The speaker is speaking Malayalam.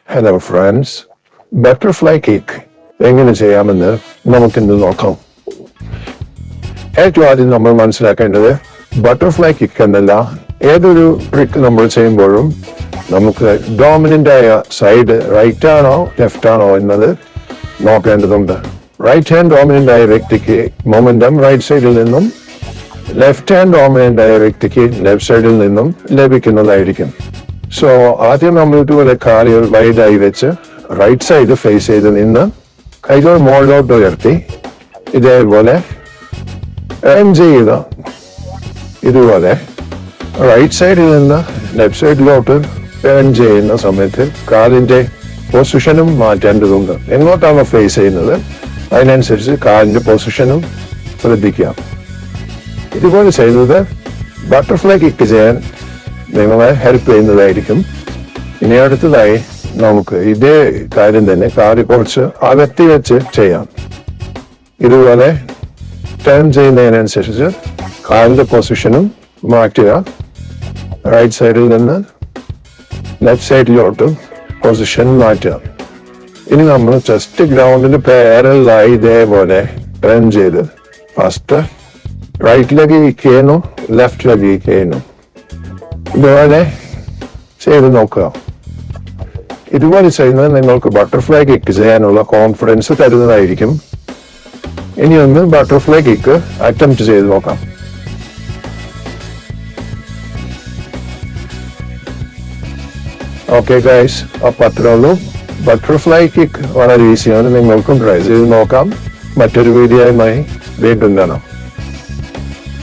ഹലോ ഫ്രണ്ട്സ്, ബട്ടർഫ്ലൈ കേക്ക് എങ്ങനെ ചെയ്യാമെന്ന് നമുക്കിന്ന് നോക്കാം. ഏറ്റവും ആദ്യം നമ്മൾ മനസ്സിലാക്കേണ്ടത് ബട്ടർഫ്ലൈ കേക്ക് എന്നല്ല, ഏതൊരു ട്രിക്ക് നമ്മൾ ചെയ്യുമ്പോഴും നമുക്ക് ഡോമിനന്റ് ആയ സൈഡ് റൈറ്റ് ആണോ ലെഫ്റ്റ് ആണോ എന്നത് നോക്കേണ്ടതുണ്ട്. റൈറ്റ് ഹാൻഡ് ഡോമിനന്റ് ആയ വ്യക്തിക്ക് മൊമെന്റം റൈറ്റ് സൈഡിൽ നിന്നും, ലെഫ്റ്റ് ഹാൻഡ് ഡോമിനന്റ് ആയ വ്യക്തിക്ക് ലെഫ്റ്റ് സൈഡിൽ നിന്നും ലഭിക്കുന്നതായിരിക്കും. സോ ആദ്യം നമ്മൾ ഇതുപോലെ കാലുകൾ വൈഡായി വെച്ച് റൈറ്റ് സൈഡ് ഫേസ് ചെയ്ത് നിന്ന് കൈകൾ മുകളിലോട്ട് ഉയർത്തി ഇതേപോലെ റൺ ചെയ്യുക. ഇതുപോലെ റൈറ്റ് സൈഡിൽ നിന്ന് ലെഫ്റ്റ് സൈഡിലോട്ട് ടേൺ ചെയ്യുന്ന സമയത്ത് കാലിന്റെ പൊസിഷനും മാറ്റേണ്ടതുണ്ട്. എങ്ങോട്ടാണോ ഫേസ് ചെയ്യുന്നത് അതിനനുസരിച്ച് കാലിന്റെ പൊസിഷനും ശ്രദ്ധിക്കാം. ഇതുപോലെ ചെയ്തത് ബട്ടർഫ്ലൈ കിക്ക് ചെയ്യാൻ നിങ്ങളെ ഹെൽപ്പ് ചെയ്യുന്നതായിരിക്കും. ഇനി അടുത്തതായി നമുക്ക് ഇതേ കാര്യം തന്നെ കാല് കുറച്ച് അകത്തി വെച്ച് ചെയ്യാം. ഇതുപോലെ ടേൺ ചെയ്യുന്നതിനനുസരിച്ച് കാലിന്റെ പൊസിഷനും മാറ്റുക. റൈറ്റ് സൈഡിൽ നിന്ന് ലെഫ്റ്റ് സൈഡിലോട്ട് പൊസിഷൻ മാറ്റുക. ഇനി നമ്മൾ ചെസ്റ്റ് ഗ്രൗണ്ടിന് പാരലായി ഇതേപോലെ ടേൺ ചെയ്ത് ഫസ്റ്റ് റൈറ്റ് ലെഗ് കിക്ക് ചെയ്യുന്നു, ലെഫ്റ്റ് ലെഗ് കിക്ക് ചെയ്യുന്നു. ഇതുപോലെ ചെയ്ത് നോക്കുക. ഇതുപോലെ ചെയ്യുന്നത് നിങ്ങൾക്ക് ബട്ടർഫ്ലൈ കിക്ക് ചെയ്യാനുള്ള കോൺഫിഡൻസ് തരുന്നതായിരിക്കും. ഇനി ഒന്ന് ബട്ടർഫ്ലൈ കിക്ക് അറ്റംപ്റ്റ് ചെയ്ത് നോക്കാം. ഓക്കെ ഗൈസ്, അപ്പൊ അത്രേ ഉള്ളൂ. ബട്ടർഫ്ലൈ കിക്ക് വളരെ ഈസിയാണ്. നിങ്ങൾക്കും ട്രൈ ചെയ്ത് നോക്കാം. മറ്റൊരു വീഡിയോയുമായി വീണ്ടും കാണാം.